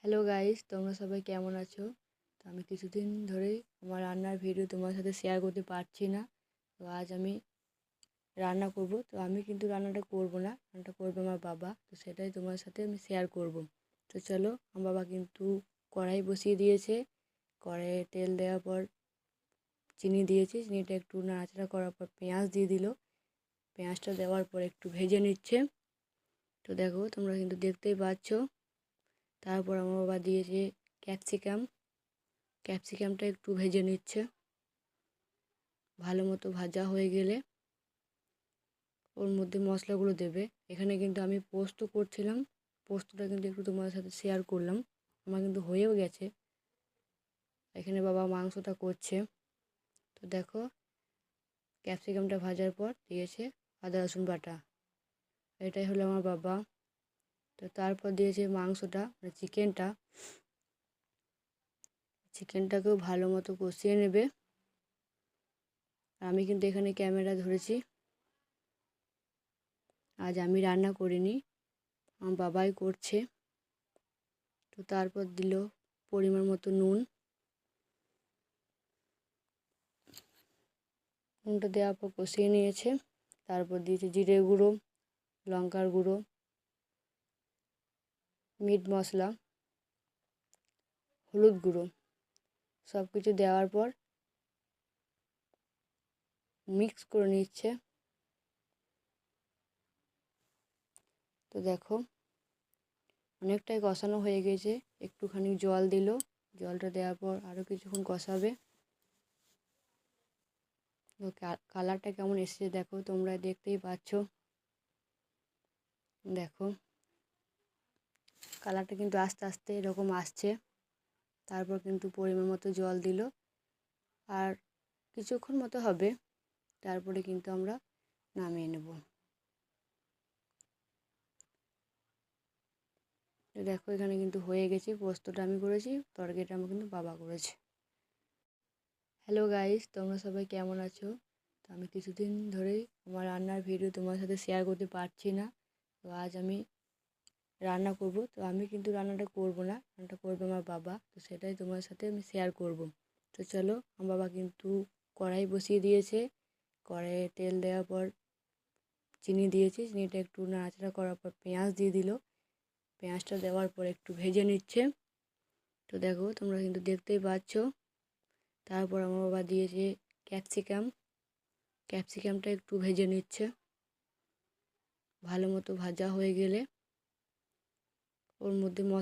Hello guys, তোমরা সবাই কেমন আছো? তো আমি কিছুদিন ধরেই আমার রান্নার ভিডিও তোমার সাথে শেয়ার করতে পারছি না। তো আজ আমি রান্না করব। তো আমি কিন্তু রান্নাটা করব না, রান্নাটা করবে আমার বাবা। তো সেটাই তোমার সাথে আমি শেয়ার করব। তো চলো, আমার বাবা কিন্তু কড়াই বসিয়ে দিয়েছে। কড়াইয়ে তেল দেওয়ার পর চিনি দিয়েছে, চিনিটা একটু নাড়াচাড়া করার পর পেঁয়াজ দিয়ে দিল। পেঁয়াজটা দেওয়ার পর একটু ভেজে নিচ্ছে। তো দেখো, তোমরা কিন্তু দেখতেই পাচ্ছ। তারপর আমার বাবা দিয়েছে ক্যাপসিকাম। ক্যাপসিকামটা একটু ভেজে নিচ্ছে। ভালো মতো ভাজা হয়ে গেলে ওর মধ্যে মশলাগুলো দেবে। এখানে কিন্তু আমি পোস্ত করছিলাম, পোস্তটা কিন্তু একটু তোমার সাথে শেয়ার করলাম। আমার কিন্তু হয়েও গেছে। এখানে বাবা মাংসটা করছে। তো দেখো, ক্যাপসিকামটা ভাজার পর দিয়েছে আদা রসুন বাটা। এটাই হলো আমার বাবা। তো তারপর দিয়েছে মাংসটা, মানে চিকেনটা। চিকেনটাকেও ভালো মতো কষিয়ে নেবে। আমি কিন্তু এখানে ক্যামেরা ধরেছি। আজ আমি রান্না করিনি, আমার বাবাই করছে। তো তারপর দিল পরিমাণ মতো নুন। নুনটা দেওয়ার পর কষিয়ে নিয়েছে। তারপর দিয়েছে জিরে গুঁড়ো, লঙ্কার গুঁড়ো, মিট মশলা, হলুদ গুঁড়ো। সব কিছু দেওয়ার পর মিক্স করে নিচ্ছে। তো দেখো, অনেকটাই কষানো হয়ে গেছে। একটুখানি জল দিল। জলটা দেওয়ার পর আরও কিছুক্ষণ কষাবে। তো কালারটা কেমন এসেছে দেখো, তোমরা দেখতেই পাচ্ছ। দেখো, কালারটা কিন্তু আস্তে আস্তে এরকম আসছে। তারপর কিন্তু পরিমাণ মতো জল দিল। আর কিছুক্ষণ মতো হবে, তারপরে কিন্তু আমরা নামিয়ে নেব। দেখো, এখানে কিন্তু হয়ে গেছে। পোস্তটা আমি করেছি, তরকারিটা আমার কিন্তু বাবা করেছে। হ্যালো গাইস, তোমরা সবাই কেমন আছো? তো আমি কিছুদিন ধরেই আমার রান্নার ভিডিও তোমার সাথে শেয়ার করতে পারছি না। তো আজ আমি রান্না করব। তো আমি কিন্তু রান্নাটা করব না, রান্নাটা করবে আমার বাবা। তো সেটাই তোমার সাথে আমি শেয়ার করব। তো চলো, আমার বাবা কিন্তু কড়াই বসিয়ে দিয়েছে। কড়াইয়ে তেল দেওয়ার পর চিনি দিয়েছে, চিনিটা একটু নাড়াচাড়া করার পর পেঁয়াজ দিয়ে দিল। পেঁয়াজটা দেওয়ার পর একটু ভেজে নিচ্ছে। তো দেখো, তোমরা কিন্তু দেখতেই পাচ্ছ। তারপর আমার বাবা দিয়েছে ক্যাপসিকাম। ক্যাপসিকামটা একটু ভেজে নিচ্ছে। ভালো মতো ভাজা হয়ে গেলে ওর মধ্যে মশলা